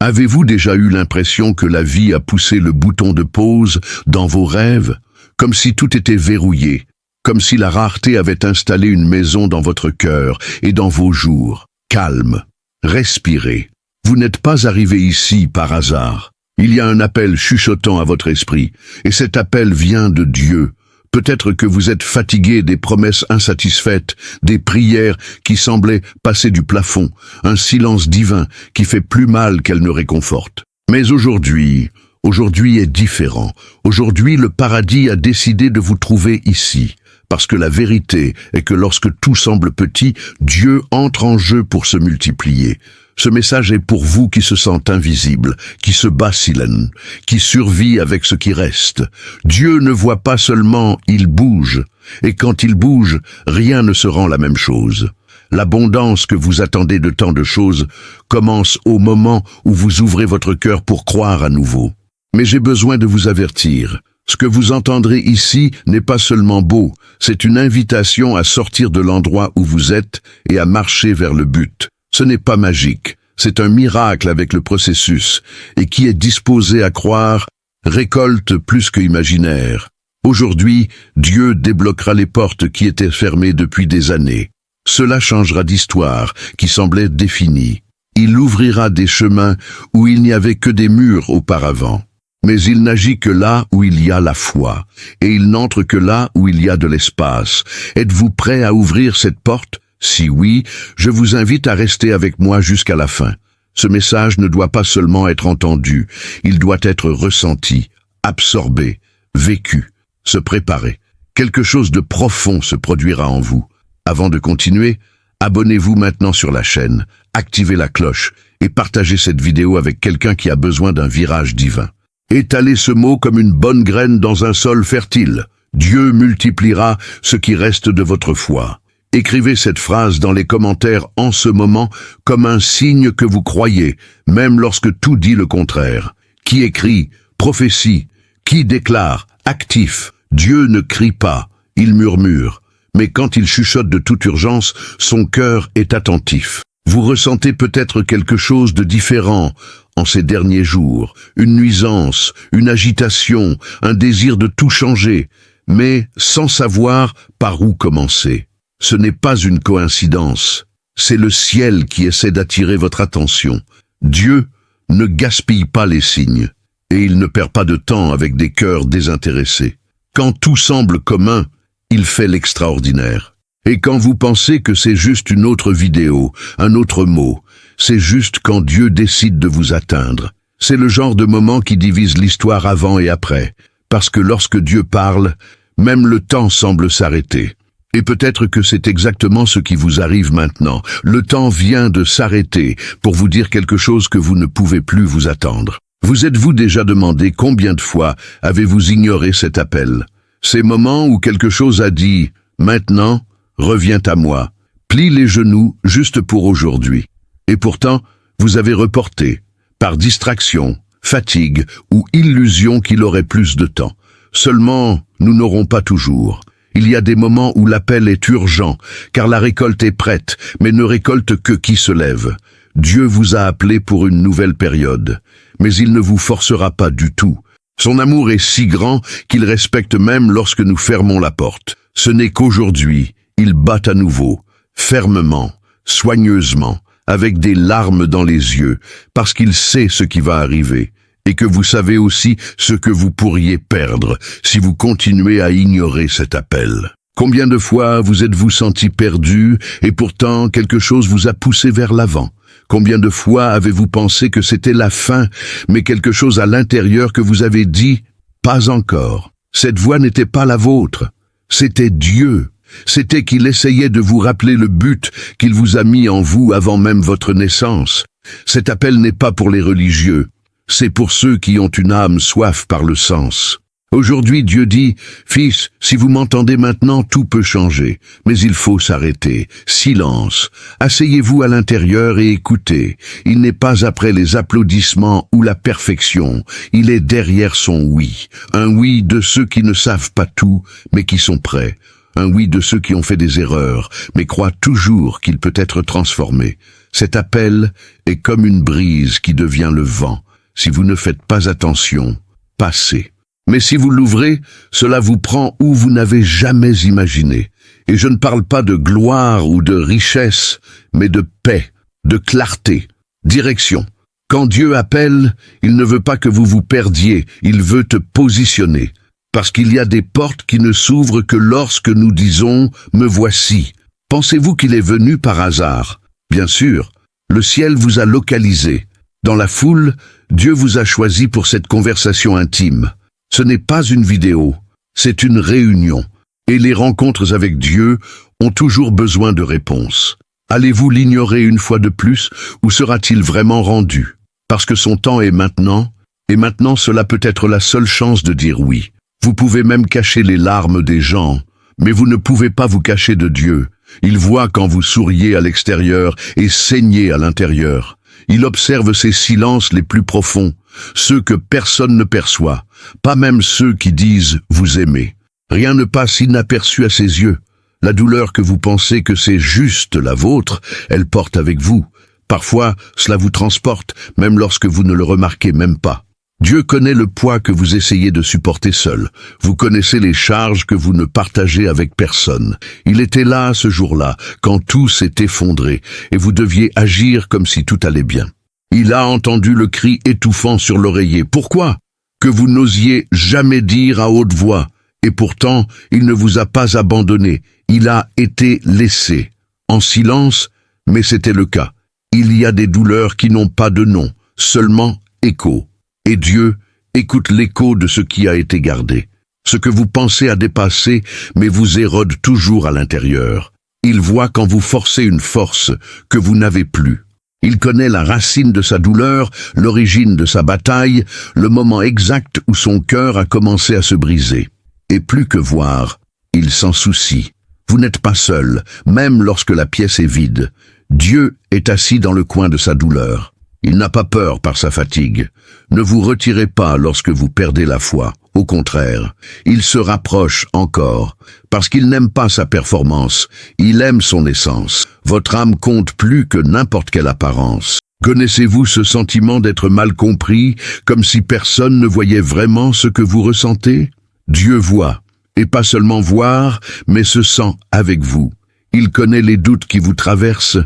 Avez-vous déjà eu l'impression que la vie a poussé le bouton de pause dans vos rêves, comme si tout était verrouillé, comme si la rareté avait installé une maison dans votre cœur et dans vos jours? Calme, respirez. Vous n'êtes pas arrivé ici par hasard. Il y a un appel chuchotant à votre esprit, et cet appel vient de Dieu. Peut-être que vous êtes fatigué des promesses insatisfaites, des prières qui semblaient passer du plafond, un silence divin qui fait plus mal qu'elle ne réconforte. Mais aujourd'hui est différent. Aujourd'hui, le paradis a décidé de vous trouver ici. Parce que la vérité est que lorsque tout semble petit, Dieu entre en jeu pour se multiplier. Ce message est pour vous qui se sentent invisibles, qui se vacillent, qui survit avec ce qui reste. Dieu ne voit pas seulement, il bouge. Et quand il bouge, rien ne se rend la même chose. L'abondance que vous attendez de tant de choses commence au moment où vous ouvrez votre cœur pour croire à nouveau. Mais j'ai besoin de vous avertir. Ce que vous entendrez ici n'est pas seulement beau, c'est une invitation à sortir de l'endroit où vous êtes et à marcher vers le but. Ce n'est pas magique, c'est un miracle avec le processus, et qui est disposé à croire récolte plus que imaginaire. Aujourd'hui, Dieu débloquera les portes qui étaient fermées depuis des années. Cela changera d'histoire qui semblait définie. Il ouvrira des chemins où il n'y avait que des murs auparavant. Mais il n'agit que là où il y a la foi, et il n'entre que là où il y a de l'espace. Êtes-vous prêt à ouvrir cette porte? Si oui, je vous invite à rester avec moi jusqu'à la fin. Ce message ne doit pas seulement être entendu, il doit être ressenti, absorbé, vécu, se préparer. Quelque chose de profond se produira en vous. Avant de continuer, abonnez-vous maintenant sur la chaîne, activez la cloche et partagez cette vidéo avec quelqu'un qui a besoin d'un virage divin. Étalez ce mot comme une bonne graine dans un sol fertile. Dieu multipliera ce qui reste de votre foi. Écrivez cette phrase dans les commentaires en ce moment comme un signe que vous croyez, même lorsque tout dit le contraire. Qui écrit, prophétie, qui déclare, actif. Dieu ne crie pas, il murmure. Mais quand il chuchote de toute urgence, son cœur est attentif. Vous ressentez peut-être quelque chose de différent en ces derniers jours, une nuisance, une agitation, un désir de tout changer, mais sans savoir par où commencer. Ce n'est pas une coïncidence, c'est le ciel qui essaie d'attirer votre attention. Dieu ne gaspille pas les signes, et il ne perd pas de temps avec des cœurs désintéressés. Quand tout semble commun, il fait l'extraordinaire. Et quand vous pensez que c'est juste une autre vidéo, un autre mot, c'est juste quand Dieu décide de vous atteindre. C'est le genre de moment qui divise l'histoire avant et après, parce que lorsque Dieu parle, même le temps semble s'arrêter. Et peut-être que c'est exactement ce qui vous arrive maintenant. Le temps vient de s'arrêter pour vous dire quelque chose que vous ne pouvez plus vous attendre. Vous êtes-vous déjà demandé combien de fois avez-vous ignoré cet appel? Ces moments où quelque chose a dit « Maintenant, reviens à moi ». Plie les genoux juste pour aujourd'hui. Et pourtant, vous avez reporté, par distraction, fatigue ou illusion qu'il aurait plus de temps. Seulement, nous n'aurons pas toujours. Il y a des moments où l'appel est urgent, car la récolte est prête, mais ne récolte que qui se lève. Dieu vous a appelé pour une nouvelle période, mais il ne vous forcera pas du tout. Son amour est si grand qu'il respecte même lorsque nous fermons la porte. Ce n'est qu'aujourd'hui, il bat à nouveau, fermement, soigneusement, avec des larmes dans les yeux, parce qu'il sait ce qui va arriver, et que vous savez aussi ce que vous pourriez perdre si vous continuez à ignorer cet appel. Combien de fois vous êtes-vous senti perdu, et pourtant quelque chose vous a poussé vers l'avant? Combien de fois avez-vous pensé que c'était la fin, mais quelque chose à l'intérieur que vous avez dit « pas encore ». Cette voix n'était pas la vôtre, c'était Dieu. C'était qu'il essayait de vous rappeler le but qu'il vous a mis en vous avant même votre naissance. Cet appel n'est pas pour les religieux, c'est pour ceux qui ont une âme soif par le sens. Aujourd'hui, Dieu dit, « Fils, si vous m'entendez maintenant, tout peut changer, mais il faut s'arrêter. Silence. Asseyez-vous à l'intérieur et écoutez. Il n'est pas après les applaudissements ou la perfection, il est derrière son oui. Un oui de ceux qui ne savent pas tout, mais qui sont prêts. Un oui de ceux qui ont fait des erreurs, mais croient toujours qu'il peut être transformé. Cet appel est comme une brise qui devient le vent. Si vous ne faites pas attention, passez. Mais si vous l'ouvrez, cela vous prend où vous n'avez jamais imaginé. Et je ne parle pas de gloire ou de richesse, mais de paix, de clarté, direction. Quand Dieu appelle, il ne veut pas que vous vous perdiez, il veut te positionner. Parce qu'il y a des portes qui ne s'ouvrent que lorsque nous disons « Me voici ». Pensez-vous qu'il est venu par hasard? Bien sûr, le ciel vous a localisé. Dans la foule, Dieu vous a choisi pour cette conversation intime. Ce n'est pas une vidéo, c'est une réunion. Et les rencontres avec Dieu ont toujours besoin de réponses. Allez-vous l'ignorer une fois de plus ou sera-t-il vraiment rendu? Parce que son temps est maintenant, et maintenant cela peut être la seule chance de dire oui. Vous pouvez même cacher les larmes des gens, mais vous ne pouvez pas vous cacher de Dieu. Il voit quand vous souriez à l'extérieur et saignez à l'intérieur. Il observe ces silences les plus profonds, ceux que personne ne perçoit, pas même ceux qui disent « vous aimez ». Rien ne passe inaperçu à ses yeux. La douleur que vous pensez que c'est juste la vôtre, elle porte avec vous. Parfois, cela vous transporte, même lorsque vous ne le remarquez même pas. Dieu connaît le poids que vous essayez de supporter seul. Vous connaissez les charges que vous ne partagez avec personne. Il était là ce jour-là, quand tout s'est effondré, et vous deviez agir comme si tout allait bien. Il a entendu le cri étouffant sur l'oreiller. Pourquoi? Que vous n'osiez jamais dire à haute voix. Et pourtant, il ne vous a pas abandonné. Il a été laissé. En silence, mais c'était le cas. Il y a des douleurs qui n'ont pas de nom, seulement écho. Et Dieu écoute l'écho de ce qui a été gardé. Ce que vous pensez à dépasser, mais vous érode toujours à l'intérieur. Il voit quand vous forcez une force que vous n'avez plus. Il connaît la racine de sa douleur, l'origine de sa bataille, le moment exact où son cœur a commencé à se briser. Et plus que voir, il s'en soucie. Vous n'êtes pas seul, même lorsque la pièce est vide. Dieu est assis dans le coin de sa douleur. Il n'a pas peur par sa fatigue. Ne vous retirez pas lorsque vous perdez la foi. Au contraire, il se rapproche encore, parce qu'il n'aime pas sa performance. Il aime son essence. Votre âme compte plus que n'importe quelle apparence. Connaissez-vous ce sentiment d'être mal compris, comme si personne ne voyait vraiment ce que vous ressentez? Dieu voit, et pas seulement voir, mais se sent avec vous. Il connaît les doutes qui vous traversent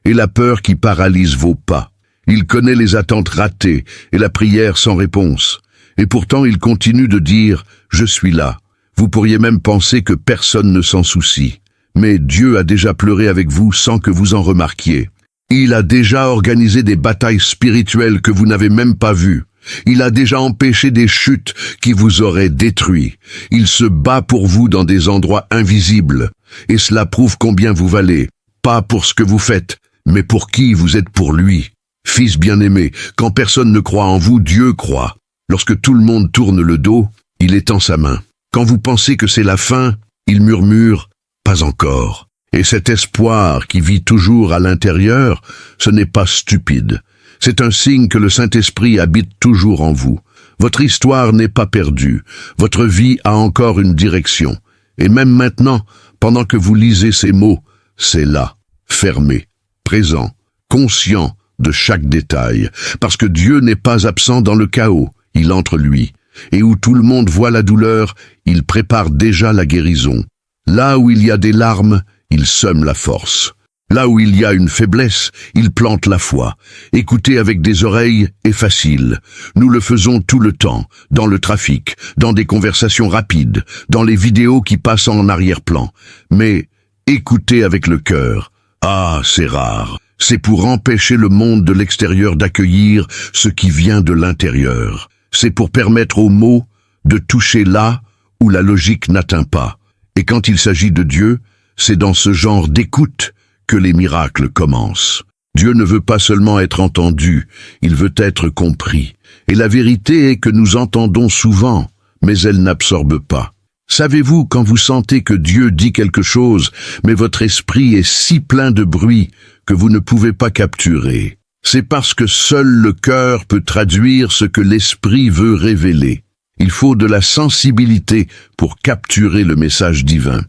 et la peur qui paralyse vos pas. Il connaît les attentes ratées et la prière sans réponse. Et pourtant il continue de dire « Je suis là ». Vous pourriez même penser que personne ne s'en soucie. Mais Dieu a déjà pleuré avec vous sans que vous en remarquiez. Il a déjà organisé des batailles spirituelles que vous n'avez même pas vues. Il a déjà empêché des chutes qui vous auraient détruit. Il se bat pour vous dans des endroits invisibles. Et cela prouve combien vous valez. Pas pour ce que vous faites, mais pour qui vous êtes pour lui. Fils bien-aimé, quand personne ne croit en vous, Dieu croit. Lorsque tout le monde tourne le dos, il étend sa main. Quand vous pensez que c'est la fin, il murmure « pas encore ». Et cet espoir qui vit toujours à l'intérieur, ce n'est pas stupide. C'est un signe que le Saint-Esprit habite toujours en vous. Votre histoire n'est pas perdue. Votre vie a encore une direction. Et même maintenant, pendant que vous lisez ces mots, c'est là, fermé, présent, conscient de chaque détail. Parce que Dieu n'est pas absent dans le chaos, il entre lui. Et où tout le monde voit la douleur, il prépare déjà la guérison. Là où il y a des larmes, il sème la force. Là où il y a une faiblesse, il plante la foi. Écouter avec des oreilles est facile. Nous le faisons tout le temps, dans le trafic, dans des conversations rapides, dans les vidéos qui passent en arrière-plan. Mais écouter avec le cœur, ah, c'est rare. C'est pour empêcher le monde de l'extérieur d'accueillir ce qui vient de l'intérieur. C'est pour permettre aux mots de toucher là où la logique n'atteint pas. Et quand il s'agit de Dieu, c'est dans ce genre d'écoute que les miracles commencent. Dieu ne veut pas seulement être entendu, il veut être compris. Et la vérité est que nous entendons souvent, mais elle n'absorbe pas. Savez-vous quand vous sentez que Dieu dit quelque chose, mais votre esprit est si plein de bruit que vous ne pouvez pas capturer? C'est parce que seul le cœur peut traduire ce que l'esprit veut révéler. Il faut de la sensibilité pour capturer le message divin.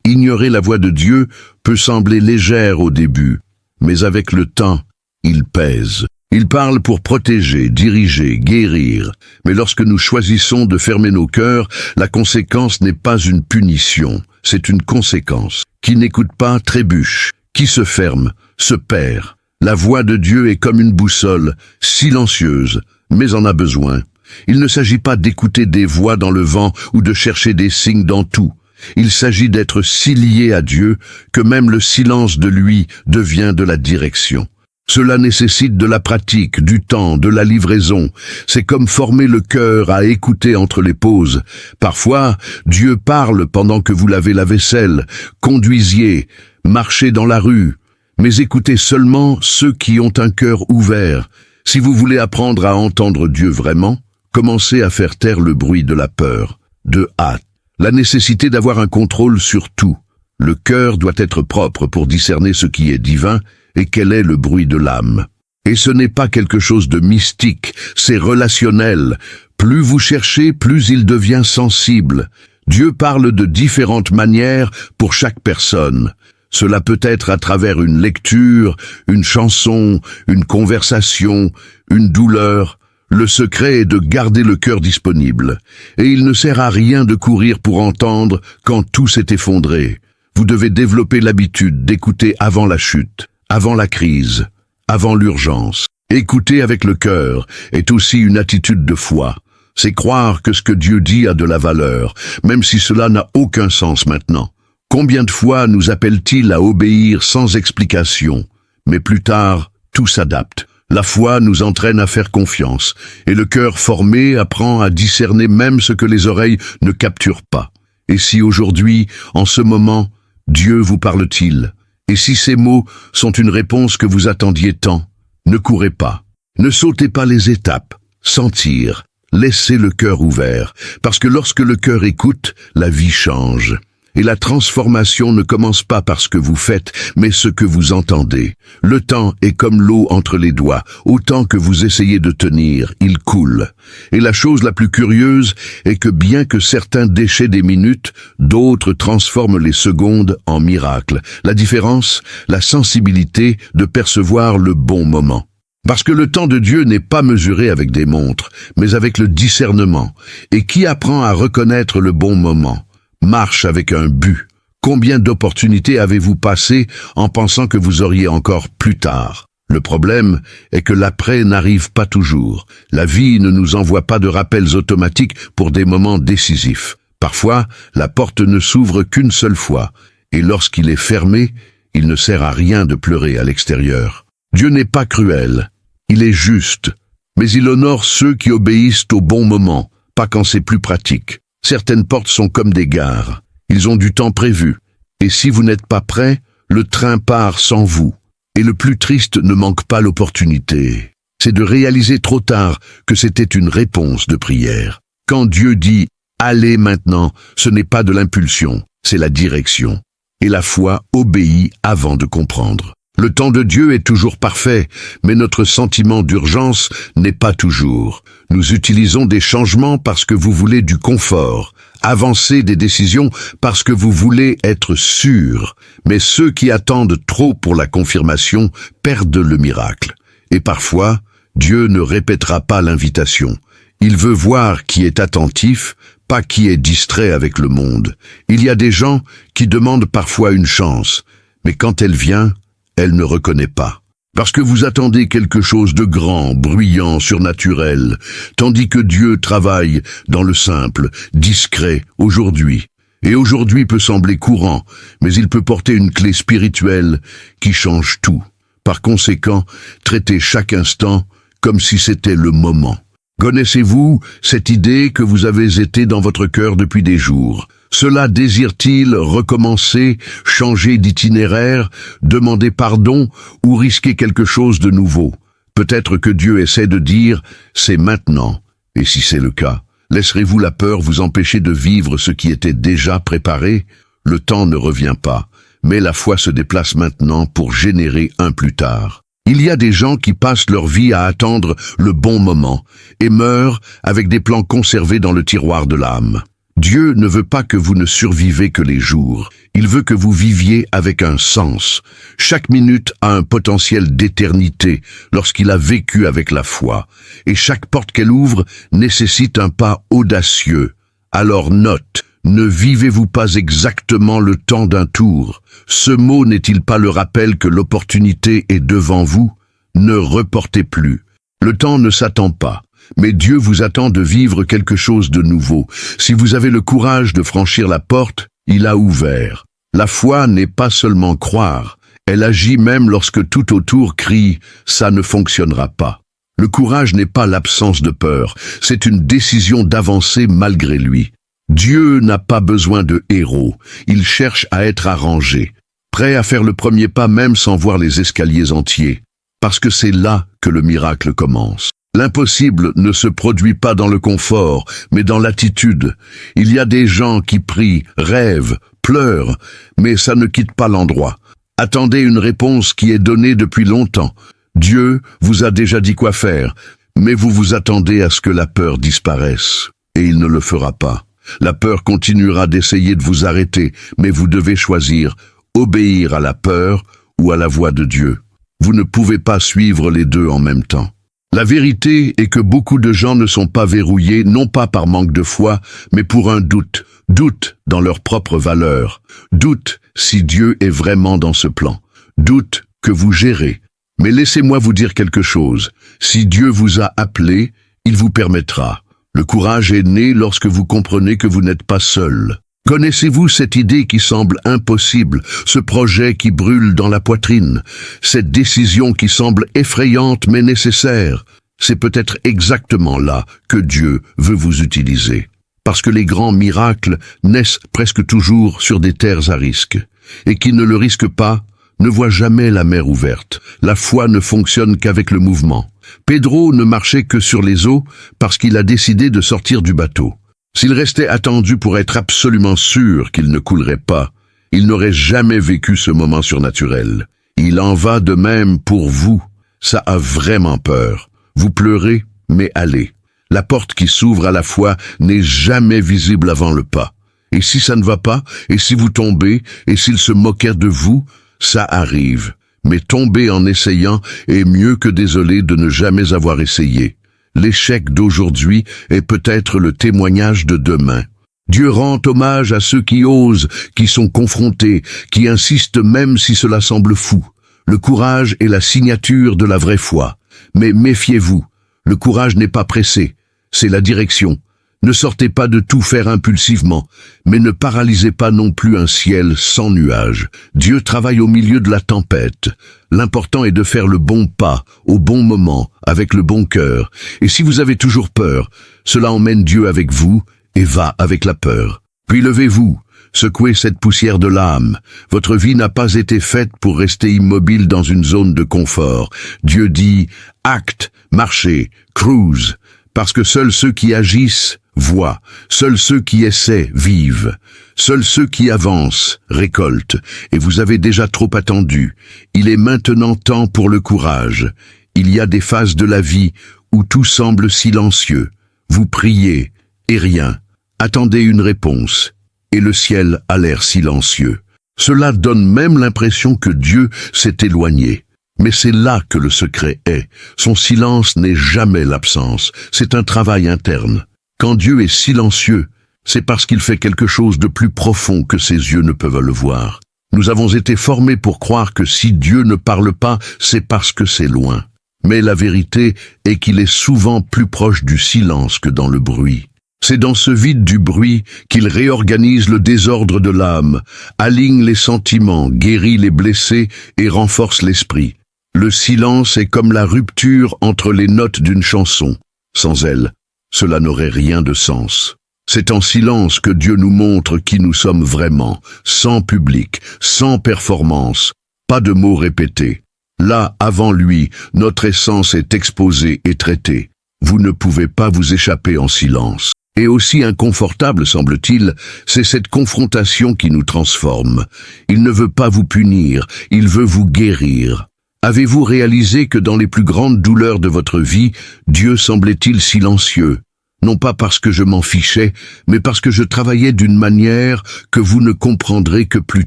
Ignorer la voix de Dieu peut sembler légère au début, mais avec le temps, il pèse. Il parle pour protéger, diriger, guérir. Mais lorsque nous choisissons de fermer nos cœurs, la conséquence n'est pas une punition, c'est une conséquence. Qui n'écoute pas trébuche, qui se ferme, se perd. La voix de Dieu est comme une boussole, silencieuse, mais en a besoin. Il ne s'agit pas d'écouter des voix dans le vent ou de chercher des signes dans tout. Il s'agit d'être si lié à Dieu que même le silence de lui devient de la direction. Cela nécessite de la pratique, du temps, de la livraison. C'est comme former le cœur à écouter entre les pauses. Parfois, Dieu parle pendant que vous lavez la vaisselle, conduisiez, marchez dans la rue. Mais écoutez seulement ceux qui ont un cœur ouvert. Si vous voulez apprendre à entendre Dieu vraiment, commencez à faire taire le bruit de la peur, de hâte, la nécessité d'avoir un contrôle sur tout. Le cœur doit être propre pour discerner ce qui est divin et quel est le bruit de l'âme. Et ce n'est pas quelque chose de mystique, c'est relationnel. Plus vous cherchez, plus il devient sensible. Dieu parle de différentes manières pour chaque personne. Cela peut être à travers une lecture, une chanson, une conversation, une douleur. Le secret est de garder le cœur disponible. Et il ne sert à rien de courir pour entendre quand tout s'est effondré. Vous devez développer l'habitude d'écouter avant la chute, avant la crise, avant l'urgence. Écouter avec le cœur est aussi une attitude de foi. C'est croire que ce que Dieu dit a de la valeur, même si cela n'a aucun sens maintenant. Combien de fois nous appelle-t-il à obéir sans explication? Mais plus tard, tout s'adapte. La foi nous entraîne à faire confiance, et le cœur formé apprend à discerner même ce que les oreilles ne capturent pas. Et si aujourd'hui, en ce moment, Dieu vous parle-t-il? Et si ces mots sont une réponse que vous attendiez tant? Ne courez pas. Ne sautez pas les étapes. Sentir. Laissez le cœur ouvert, parce que lorsque le cœur écoute, la vie change. Et la transformation ne commence pas par ce que vous faites, mais ce que vous entendez. Le temps est comme l'eau entre les doigts. Autant que vous essayez de tenir, il coule. Et la chose la plus curieuse est que bien que certains déchaient des minutes, d'autres transforment les secondes en miracles. La différence, la sensibilité de percevoir le bon moment. Parce que le temps de Dieu n'est pas mesuré avec des montres, mais avec le discernement. Et qui apprend à reconnaître le bon moment marche avec un but. Combien d'opportunités avez-vous passées en pensant que vous auriez encore plus tard? Le problème est que l'après n'arrive pas toujours. La vie ne nous envoie pas de rappels automatiques pour des moments décisifs. Parfois, la porte ne s'ouvre qu'une seule fois, et lorsqu'il est fermé, il ne sert à rien de pleurer à l'extérieur. Dieu n'est pas cruel, il est juste, mais il honore ceux qui obéissent au bon moment, pas quand c'est plus pratique. Certaines portes sont comme des gares. Ils ont du temps prévu. Et si vous n'êtes pas prêt, le train part sans vous. Et le plus triste ne manque pas l'opportunité. C'est de réaliser trop tard que c'était une réponse de prière. Quand Dieu dit « Allez maintenant », ce n'est pas de l'impulsion, c'est la direction. Et la foi obéit avant de comprendre. Le temps de Dieu est toujours parfait, mais notre sentiment d'urgence n'est pas toujours. Nous utilisons des changements parce que vous voulez du confort, avancer des décisions parce que vous voulez être sûr. Mais ceux qui attendent trop pour la confirmation perdent le miracle. Et parfois, Dieu ne répétera pas l'invitation. Il veut voir qui est attentif, pas qui est distrait avec le monde. Il y a des gens qui demandent parfois une chance, mais quand elle vient, elle ne reconnaît pas. Parce que vous attendez quelque chose de grand, bruyant, surnaturel, tandis que Dieu travaille dans le simple, discret, aujourd'hui. Et aujourd'hui peut sembler courant, mais il peut porter une clé spirituelle qui change tout. Par conséquent, traitez chaque instant comme si c'était le moment. Connaissez-vous cette idée que vous avez été dans votre cœur depuis des jours? Cela désire-t-il recommencer, changer d'itinéraire, demander pardon ou risquer quelque chose de nouveau? Peut-être que Dieu essaie de dire « c'est maintenant ». Et si c'est le cas, laisserez-vous la peur vous empêcher de vivre ce qui était déjà préparé? Le temps ne revient pas, mais la foi se déplace maintenant pour générer un plus tard. Il y a des gens qui passent leur vie à attendre le bon moment et meurent avec des plans conservés dans le tiroir de l'âme. Dieu ne veut pas que vous ne survivez que les jours. Il veut que vous viviez avec un sens. Chaque minute a un potentiel d'éternité lorsqu'il a vécu avec la foi. Et chaque porte qu'elle ouvre nécessite un pas audacieux. Alors note, ne vivez-vous pas exactement le temps d'un tour? Ce mot n'est-il pas le rappel que l'opportunité est devant vous? Ne reportez plus. Le temps ne s'attend pas. Mais Dieu vous attend de vivre quelque chose de nouveau. Si vous avez le courage de franchir la porte, il a ouvert. La foi n'est pas seulement croire, elle agit même lorsque tout autour crie « ça ne fonctionnera pas ». Le courage n'est pas l'absence de peur, c'est une décision d'avancer malgré lui. Dieu n'a pas besoin de héros, il cherche à être arrangé, prêt à faire le premier pas même sans voir les escaliers entiers, parce que c'est là que le miracle commence. L'impossible ne se produit pas dans le confort, mais dans l'attitude. Il y a des gens qui prient, rêvent, pleurent, mais ça ne quitte pas l'endroit. Attendez une réponse qui est donnée depuis longtemps. Dieu vous a déjà dit quoi faire, mais vous vous attendez à ce que la peur disparaisse, et il ne le fera pas. La peur continuera d'essayer de vous arrêter, mais vous devez choisir, obéir à la peur ou à la voix de Dieu. Vous ne pouvez pas suivre les deux en même temps. La vérité est que beaucoup de gens ne sont pas verrouillés, non pas par manque de foi, mais pour un doute. Doute dans leur propre valeur. Doute si Dieu est vraiment dans ce plan. Doute que vous gérez. Mais laissez-moi vous dire quelque chose. Si Dieu vous a appelé, il vous permettra. Le courage est né lorsque vous comprenez que vous n'êtes pas seul. Connaissez-vous cette idée qui semble impossible, ce projet qui brûle dans la poitrine, cette décision qui semble effrayante mais nécessaire? C'est peut-être exactement là que Dieu veut vous utiliser. Parce que les grands miracles naissent presque toujours sur des terres à risque. Et qui ne le risquent pas ne voit jamais la mer ouverte. La foi ne fonctionne qu'avec le mouvement. Pedro ne marchait que sur les eaux parce qu'il a décidé de sortir du bateau. S'il restait attendu pour être absolument sûr qu'il ne coulerait pas, il n'aurait jamais vécu ce moment surnaturel. Il en va de même pour vous. Ça a vraiment peur. Vous pleurez, mais allez. La porte qui s'ouvre à la fois n'est jamais visible avant le pas. Et si ça ne va pas, et si vous tombez, et s'ils se moquèrent de vous, ça arrive. Mais tomber en essayant est mieux que désolé de ne jamais avoir essayé. L'échec d'aujourd'hui est peut-être le témoignage de demain. Dieu rend hommage à ceux qui osent, qui sont confrontés, qui insistent même si cela semble fou. Le courage est la signature de la vraie foi. Mais méfiez-vous, le courage n'est pas pressé, c'est la direction. Ne sortez pas de tout faire impulsivement, mais ne paralysez pas non plus un ciel sans nuages. Dieu travaille au milieu de la tempête. L'important est de faire le bon pas, au bon moment, avec le bon cœur. Et si vous avez toujours peur, cela emmène Dieu avec vous et va avec la peur. Puis levez-vous, secouez cette poussière de l'âme. Votre vie n'a pas été faite pour rester immobile dans une zone de confort. Dieu dit « acte, marchez, cruise », parce que seuls ceux qui agissent voient, seuls ceux qui essaient vivent, seuls ceux qui avancent récoltent, et vous avez déjà trop attendu. Il est maintenant temps pour le courage. Il y a des phases de la vie où tout semble silencieux. Vous priez, et rien. Attendez une réponse, et le ciel a l'air silencieux. Cela donne même l'impression que Dieu s'est éloigné. Mais c'est là que le secret est. Son silence n'est jamais l'absence, c'est un travail interne. Quand Dieu est silencieux, c'est parce qu'il fait quelque chose de plus profond que ses yeux ne peuvent le voir. Nous avons été formés pour croire que si Dieu ne parle pas, c'est parce que c'est loin. Mais la vérité est qu'il est souvent plus proche du silence que dans le bruit. C'est dans ce vide du bruit qu'il réorganise le désordre de l'âme, aligne les sentiments, guérit les blessés et renforce l'esprit. Le silence est comme la rupture entre les notes d'une chanson. Sans elle, cela n'aurait rien de sens. C'est en silence que Dieu nous montre qui nous sommes vraiment, sans public, sans performance, pas de mots répétés. Là, avant lui, notre essence est exposée et traitée. Vous ne pouvez pas vous échapper en silence. Et aussi inconfortable, semble-t-il, c'est cette confrontation qui nous transforme. Il ne veut pas vous punir, il veut vous guérir. Avez-vous réalisé que dans les plus grandes douleurs de votre vie, Dieu semblait-il silencieux? non pas parce que je m'en fichais, mais parce que je travaillais d'une manière que vous ne comprendrez que plus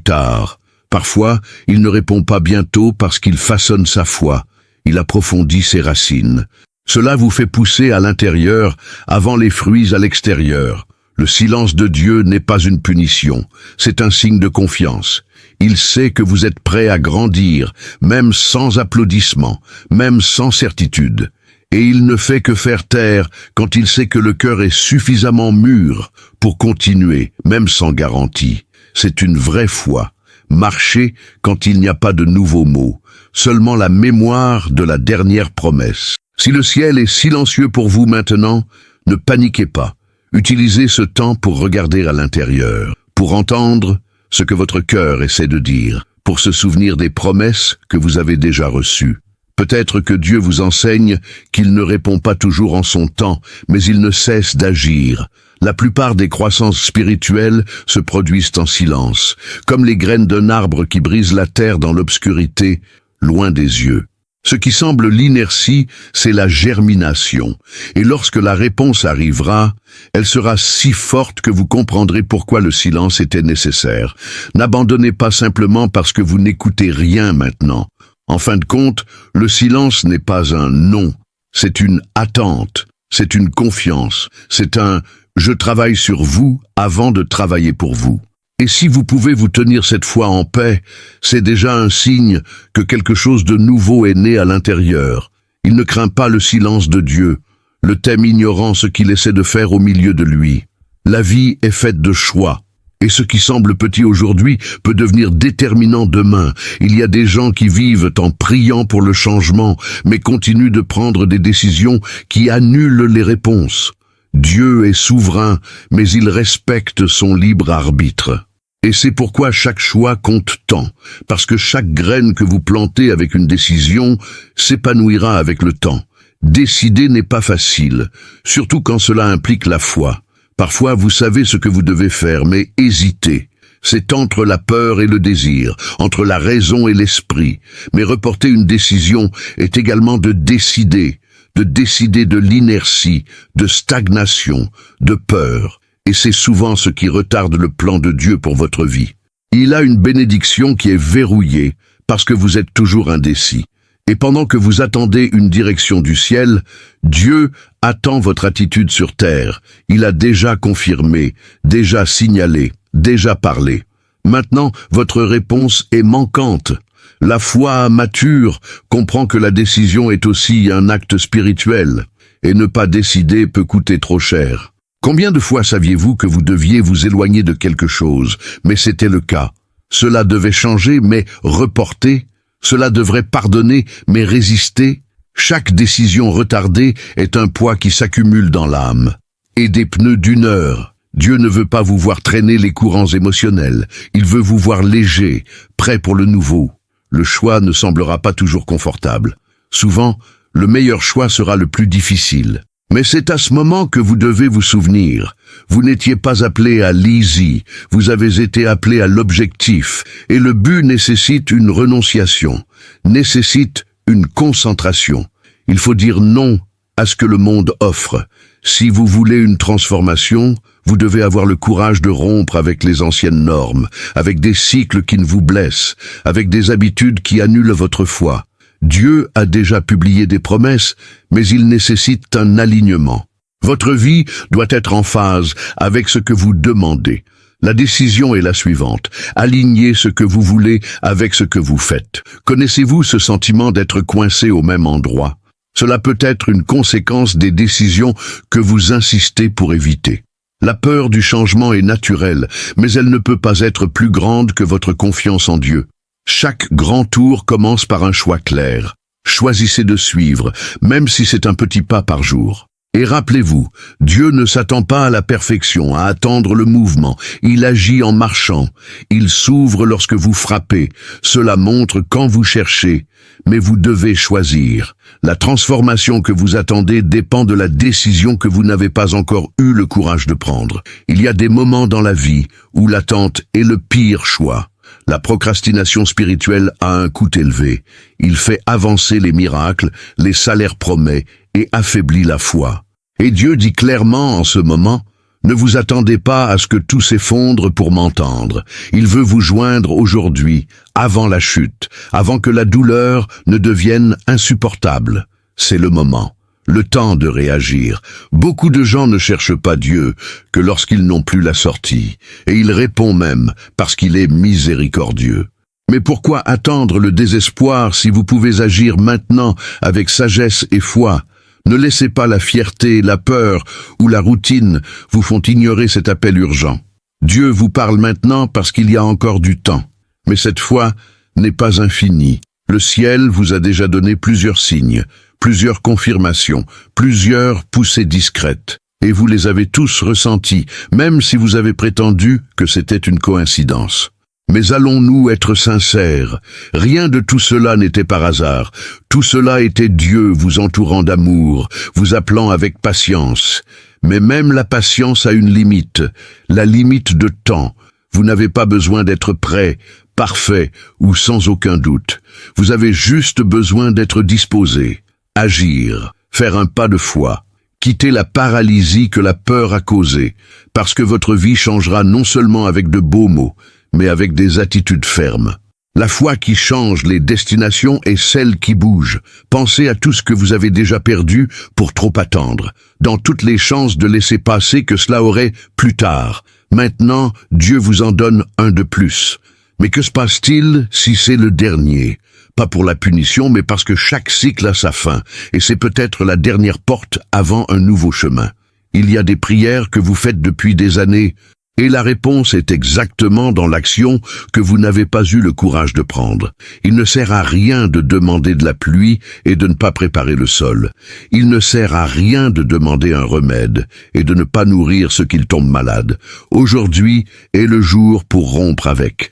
tard. Parfois, il ne répond pas bientôt parce qu'il façonne sa foi. Il approfondit ses racines. Cela vous fait pousser à l'intérieur avant les fruits à l'extérieur. Le silence de Dieu n'est pas une punition, c'est un signe de confiance. Il sait que vous êtes prêt à grandir, même sans applaudissements, même sans certitude. Et il ne fait que faire taire quand il sait que le cœur est suffisamment mûr pour continuer, même sans garantie. C'est une vraie foi. Marcher quand il n'y a pas de nouveaux mots, seulement la mémoire de la dernière promesse. Si le ciel est silencieux pour vous maintenant, ne paniquez pas. Utilisez ce temps pour regarder à l'intérieur, pour entendre ce que votre cœur essaie de dire, pour se souvenir des promesses que vous avez déjà reçues. Peut-être que Dieu vous enseigne qu'il ne répond pas toujours en son temps, mais il ne cesse d'agir. La plupart des croissances spirituelles se produisent en silence, comme les graines d'un arbre qui brise la terre dans l'obscurité, loin des yeux. Ce qui semble l'inertie, c'est la germination. Et lorsque la réponse arrivera, elle sera si forte que vous comprendrez pourquoi le silence était nécessaire. N'abandonnez pas simplement parce que vous n'écoutez rien maintenant. En fin de compte, le silence n'est pas un non, c'est une attente, c'est une confiance, c'est un « je travaille sur vous avant de travailler pour vous ». Et si vous pouvez vous tenir cette fois en paix, c'est déjà un signe que quelque chose de nouveau est né à l'intérieur. Il ne craint pas le silence de Dieu, le thème ignorant ce qu'il essaie de faire au milieu de lui. La vie est faite de choix. Et ce qui semble petit aujourd'hui peut devenir déterminant demain. Il y a des gens qui vivent en priant pour le changement, mais continuent de prendre des décisions qui annulent les réponses. Dieu est souverain, mais il respecte son libre arbitre. Et c'est pourquoi chaque choix compte tant, parce que chaque graine que vous plantez avec une décision s'épanouira avec le temps. Décider n'est pas facile, surtout quand cela implique la foi. Parfois, vous savez ce que vous devez faire, mais hésitez. C'est entre la peur et le désir, entre la raison et l'esprit. Mais reporter une décision est également de décider de l'inertie, de stagnation, de peur. Et c'est souvent ce qui retarde le plan de Dieu pour votre vie. Il a une bénédiction qui est verrouillée, parce que vous êtes toujours indécis. Et pendant que vous attendez une direction du ciel, Dieu attend votre attitude sur terre. Il a déjà confirmé, déjà signalé, déjà parlé. Maintenant, votre réponse est manquante. La foi mature comprend que la décision est aussi un acte spirituel, et ne pas décider peut coûter trop cher. Combien de fois saviez-vous que vous deviez vous éloigner de quelque chose, mais c'était le cas? Cela devait changer, mais reporter. Cela devrait pardonner, mais résister. Chaque décision retardée est un poids qui s'accumule dans l'âme. Et des pneus d'une heure. Dieu ne veut pas vous voir traîner les courants émotionnels. Il veut vous voir léger, prêt pour le nouveau. Le choix ne semblera pas toujours confortable. Souvent, le meilleur choix sera le plus difficile. Mais c'est à ce moment que vous devez vous souvenir. Vous n'étiez pas appelé à l'easy, vous avez été appelé à l'objectif, et le but nécessite une renonciation, nécessite une concentration. Il faut dire non à ce que le monde offre. Si vous voulez une transformation, vous devez avoir le courage de rompre avec les anciennes normes, avec des cycles qui ne vous blessent, avec des habitudes qui annulent votre foi. Dieu a déjà publié des promesses, mais il nécessite un alignement. Votre vie doit être en phase avec ce que vous demandez. La décision est la suivante. Alignez ce que vous voulez avec ce que vous faites. Connaissez-vous ce sentiment d'être coincé au même endroit? Cela peut être une conséquence des décisions que vous insistez pour éviter. La peur du changement est naturelle, mais elle ne peut pas être plus grande que votre confiance en Dieu. Chaque grand tour commence par un choix clair. Choisissez de suivre, même si c'est un petit pas par jour. Et rappelez-vous, Dieu ne s'attend pas à la perfection, à attendre le mouvement. Il agit en marchant. Il s'ouvre lorsque vous frappez. Cela montre quand vous cherchez. Mais vous devez choisir. La transformation que vous attendez dépend de la décision que vous n'avez pas encore eu le courage de prendre. Il y a des moments dans la vie où l'attente est le pire choix. La procrastination spirituelle a un coût élevé. Il fait avancer les miracles, les salaires promis et affaiblit la foi. Et Dieu dit clairement en ce moment, ne vous attendez pas à ce que tout s'effondre pour m'entendre. Il veut vous joindre aujourd'hui, avant la chute, avant que la douleur ne devienne insupportable. C'est le moment, le temps de réagir. Beaucoup de gens ne cherchent pas Dieu que lorsqu'ils n'ont plus la sortie, et il répond même parce qu'il est miséricordieux. Mais pourquoi attendre le désespoir si vous pouvez agir maintenant avec sagesse et foi? Ne laissez pas la fierté, la peur ou la routine vous font ignorer cet appel urgent. Dieu vous parle maintenant parce qu'il y a encore du temps. Mais cette foi n'est pas infinie. Le ciel vous a déjà donné plusieurs signes, plusieurs confirmations, plusieurs poussées discrètes. Et vous les avez tous ressentis, même si vous avez prétendu que c'était une coïncidence. Mais allons-nous être sincères? Rien de tout cela n'était par hasard. Tout cela était Dieu vous entourant d'amour, vous appelant avec patience. Mais même la patience a une limite, la limite de temps. Vous n'avez pas besoin d'être prêt, parfait ou sans aucun doute. Vous avez juste besoin d'être disposé, agir, faire un pas de foi. Quittez la paralysie que la peur a causée, parce que votre vie changera non seulement avec de beaux mots, mais avec des attitudes fermes. La foi qui change les destinations est celle qui bouge. Pensez à tout ce que vous avez déjà perdu pour trop attendre, dans toutes les chances de laisser passer que cela aurait plus tard. Maintenant, Dieu vous en donne un de plus. Mais que se passe-t-il si c'est le dernier? Pas pour la punition, mais parce que chaque cycle a sa fin, et c'est peut-être la dernière porte avant un nouveau chemin. Il y a des prières que vous faites depuis des années, et la réponse est exactement dans l'action que vous n'avez pas eu le courage de prendre. Il ne sert à rien de demander de la pluie et de ne pas préparer le sol. Il ne sert à rien de demander un remède et de ne pas nourrir ceux qui tombent malades. Aujourd'hui est le jour pour rompre avec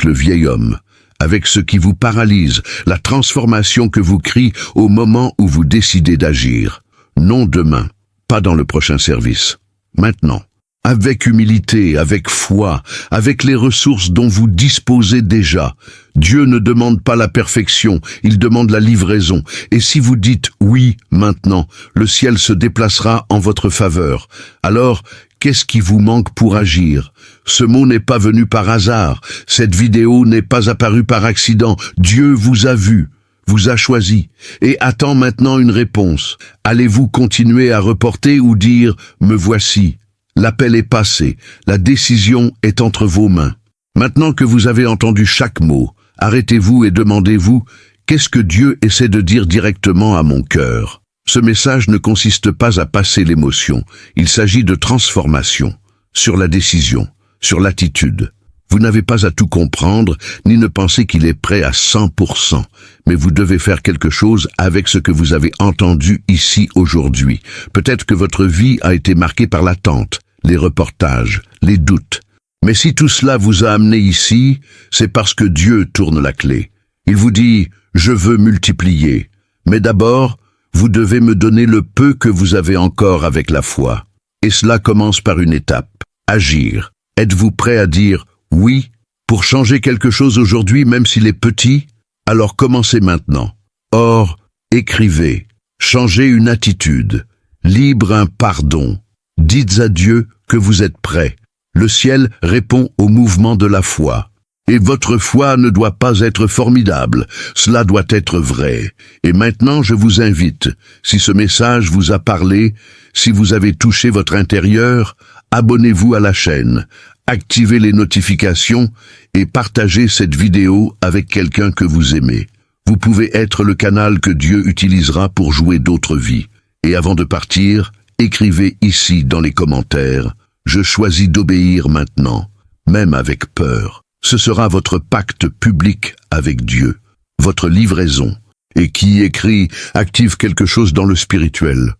le vieil homme, avec ce qui vous paralyse, la transformation que vous criez au moment où vous décidez d'agir. Non demain, pas dans le prochain service. Maintenant. Avec humilité, avec foi, avec les ressources dont vous disposez déjà. Dieu ne demande pas la perfection, il demande la livraison. Et si vous dites oui maintenant, le ciel se déplacera en votre faveur. Alors, qu'est-ce qui vous manque pour agir? Ce mot n'est pas venu par hasard, cette vidéo n'est pas apparue par accident. Dieu vous a vu, vous a choisi, et attend maintenant une réponse. Allez-vous continuer à reporter ou dire « me voici ». L'appel est passé, la décision est entre vos mains. Maintenant que vous avez entendu chaque mot, arrêtez-vous et demandez-vous « Qu'est-ce que Dieu essaie de dire directement à mon cœur ?» Ce message ne consiste pas à passer l'émotion, il s'agit de transformation, sur la décision, sur l'attitude. Vous n'avez pas à tout comprendre, ni ne penser qu'il est prêt à 100%, mais vous devez faire quelque chose avec ce que vous avez entendu ici aujourd'hui. Peut-être que votre vie a été marquée par l'attente, les reportages, les doutes. Mais si tout cela vous a amené ici, c'est parce que Dieu tourne la clé. Il vous dit « Je veux multiplier ». Mais d'abord, vous devez me donner le peu que vous avez encore avec la foi. Et cela commence par une étape, agir. Êtes-vous prêt à dire « Oui » pour changer quelque chose aujourd'hui même s'il est petit? Alors commencez maintenant. Or, écrivez, changez une attitude, libre un pardon. Dites à Dieu que vous êtes prêt. Le ciel répond au mouvement de la foi. Et votre foi ne doit pas être formidable, cela doit être vrai. Et maintenant je vous invite, si ce message vous a parlé, si vous avez touché votre intérieur, abonnez-vous à la chaîne, activez les notifications et partagez cette vidéo avec quelqu'un que vous aimez. Vous pouvez être le canal que Dieu utilisera pour jouer d'autres vies. Et avant de partir, écrivez ici dans les commentaires « Je choisis d'obéir maintenant, même avec peur ». Ce sera votre pacte public avec Dieu, votre livraison. Et qui écrit active quelque chose dans le spirituel.